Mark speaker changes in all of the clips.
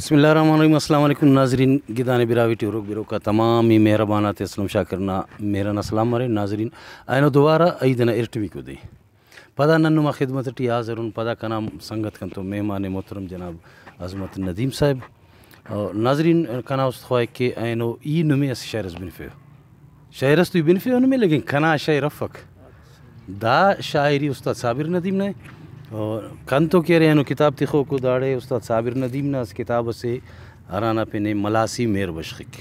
Speaker 1: بسم اللہ الرحمن الرحیم. السلام علیکم ناظرین. گدان براوی ٹی روک بیرو کا تمامی مہربانات اسلام شاکرنا میرا سلام مرے ناظرین اینو دوبارہ ایدنا ارٹوی کو دے پدا ننما خدمت ٹی حاضرون پدا کا نام سنگت کن تو مہمان محترم جناب عظمت ندیم صاحب. ناظرین کنا است خواہ کہ اینو ای نمی اس شعرس بنفیو شعرس تو بنفیو نمی لیکن کنا شعر افک دا شاعری استاد صابر ندیم نے کن تو کہہ رہے ہیں کتاب تخو کو داڑے استاد صابر ندیم نے اس کتاب سے ارانا پنے ملاسی میر بشخک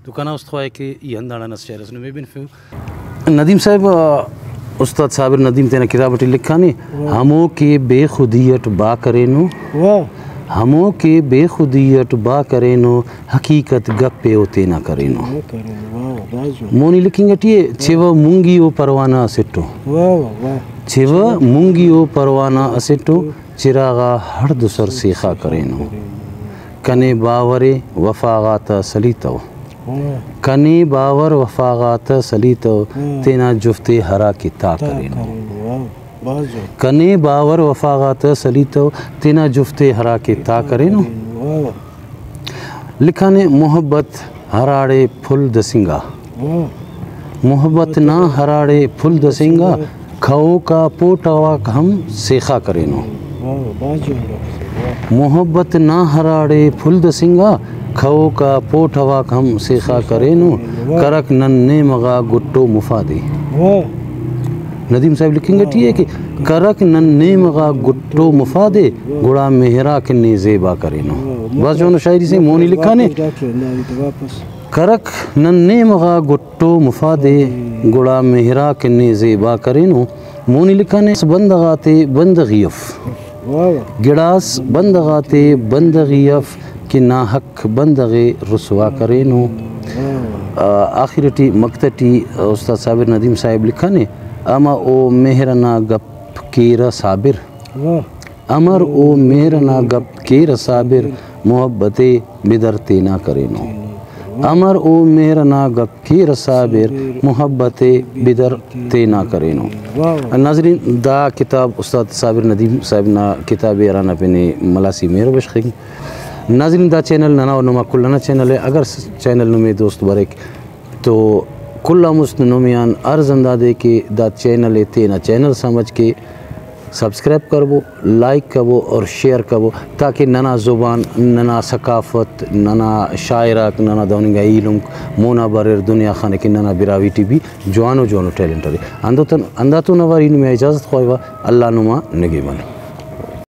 Speaker 1: تو کنا است خواہ کہ یہ انداڑا نس شعرس نمی بنفیو ندیم صاحب. استاد صابر ندیم تینا کتاب ٹی لکھا نہیں ہموں کے بے خودیت با کرینو ہموں کے بے خودیت با کرینو حقیقت گپ پہ ہوتے نہ کرینو مونی لکھیں گا ٹیے چھو مونگیو پروانہ اسٹو چھو مونگیو پروانہ اسٹو چراغا ہر دوسر سیخا کرینو کنے باور وفاغات سلیتو کنے باور وفاغات سلیتو تینا جفتے ہرا کی تا کرینو کنے باور وفاغات سلیتو تینا جفتے ہرا کے تا کرینو. لکھانے محبت ہراڑے پھل دسنگا محبت نہ ہراڑے پھل دسنگا کھو کا پوٹاواک ہم سیخا کرینو محبت نہ ہراڑے پھل دسنگا کھو کا پوٹاواک ہم سیخا کرینو کرک ننے مغا گٹو مفادی. ندیم صاحب لکھیں گے ٹھیک ہے کہ کرک ننے مغا گٹو مفادے گڑا مہرا کنے زیبا کرینو. بس جو شاعری سے مونی لکھا نے کرک ننے مغا گٹو مفادے گڑا مہرا کنے زیبا کرینو مونی لکھا نے بندغاتے بندغیف گڑاس بندغاتے بندغیف کہ ناحق بندغ رسوا کرینو. آخرٹی مقتٹی استاد صابر ندیم صاحب لکھا نے اما او مہرنا گپ کیر صابر امر او مہرنا گپ کیر صابر محبت بدرتے نہ کرینو امر او مہرنا گپ کیر صابر محبت بدرتے نہ کرینو. ناظرین دا کتاب استاد صابر ندیم صاحب نا کتاب ارانا پنے ملاسی میر بشخنگ. ناظرین دا چینل ننا و نما کلنا چینل ہے. اگر چینل نمی دوست برک تو کلا مستنمیان عرض اندادے کہ دا چینل تینا چینل سمجھ کے سبسکرائب کربو لائک کربو اور شیئر کربو تاکہ ننا زبان ننا ثقافت ننا شاعرات ننا دونگا علم مونا برر دنیا خانے کی ننا براوی ٹی بھی جوانو ٹیلنٹ ہے انداتو نواری نمی اجازت خواہی اللہ نما نگی بنے.